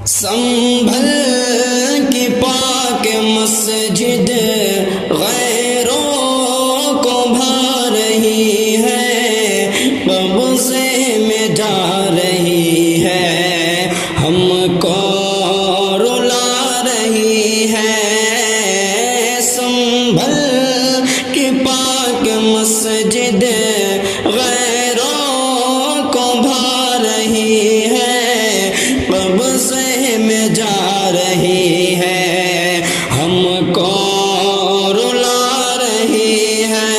سنبھل کی پاک مسجد غیروں کو بھا رہی ہے، قبضے میں جا رہی ہے، ہم کو رلا رہی ہے۔ سنبھل کی پاک مسجد غیروں کو بھا رہی ہے، قبضے میں جا رہی ہے، ہم کو رلا رہی ہے۔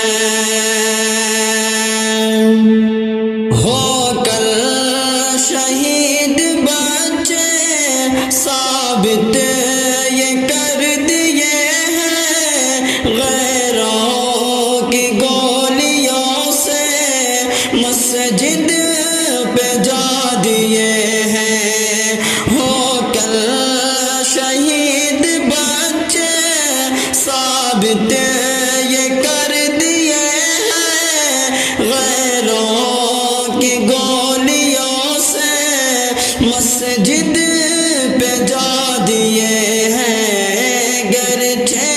ہو کل شہید بچے ثابت یہ کر دیے ہیں، غیروں کی گولیوں سے مسجد پہ جا دیے ہیں۔ ہو کل شہید بچے ثابت یہ کر دیے ہیں، غیروں کی گولیوں سے مسجد پہ جا دیے ہیں۔ گرچہ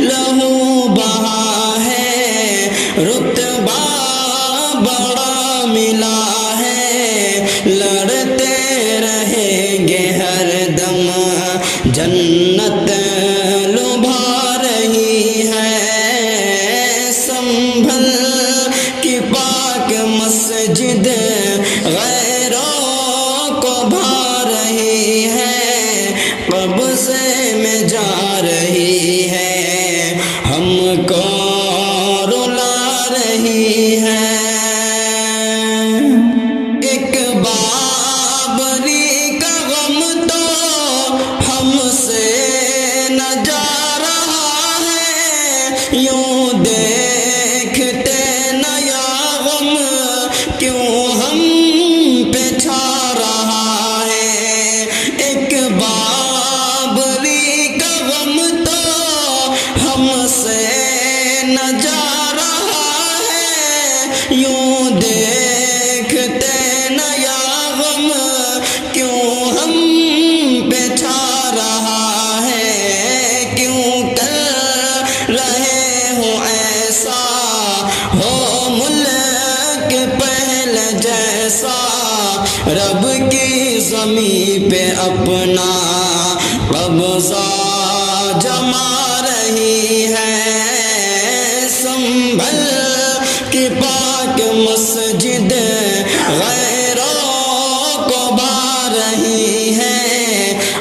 لہو بہا ہے، رتبہ بڑا ملا ہے، لڑتے رہیں گے ہر دم، جنت لبھا رہی ہے۔ سنبھل کی پاک مسجد غیروں کو بھا رہی ہے، قبضے میں جا رہی ہے، ہم کو رلا رہی ہے۔ ایک بابری کا غم تو ہم سے نہ جا رہا ہے، یوں دیکھتے نیا غم کیوں ہم پہ چھا رہا ہے۔ ایک بابری کا غم تو ہم سے نہ جا رہا ہے، یوں دیکھتے نیا غم کیوں ہم پہ چھا رہا ہے۔ کیوں کر رہے ہو ایسا، ہو ملک پہلے جیسا، رب کی زمین پہ اپنا قبضہ جما رہی ہے۔ سنبھل کی پاک مسجد غیروں کو بھا رہی ہے،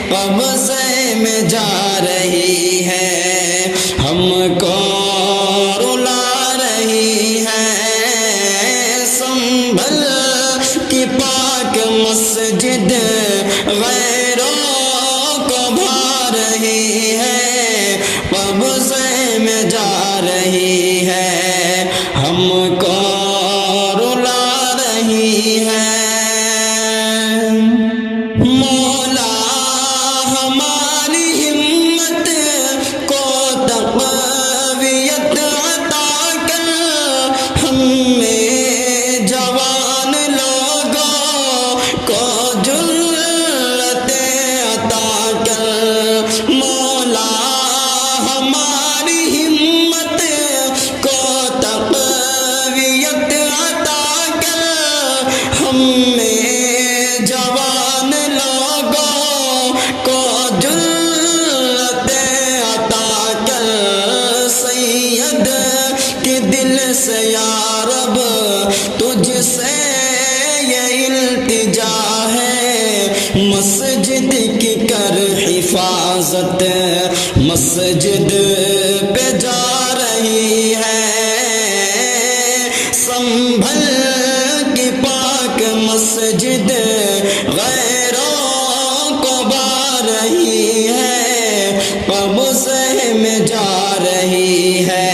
قبضے میں جا رہی ہے، ہم کو رلا رہی ہے۔ سنبھل کی پاک مسجد غیروں کو بھا رہی ہے، قبضے میں جا رہی ہے، ہم کو رلا رہی ہے۔ مولا ہماری ہمت کو تقویت عطا کر، ہمیں جوان لوگوں کو جرأت عطا کر۔ مولا ہماری ہمت کو تقویت عطا کر، ہمیں جوان لوگوں کو جرأت عطا کر۔ سید کے دل سے یا رب تجھ سے یہ التجا ہے، مسجد کی کر حفاظت، مسجد پہ جا رہی ہے۔ سنبھل کی پاک مسجد غیروں کو بھا رہی ہے، قبضے میں جا رہی ہے۔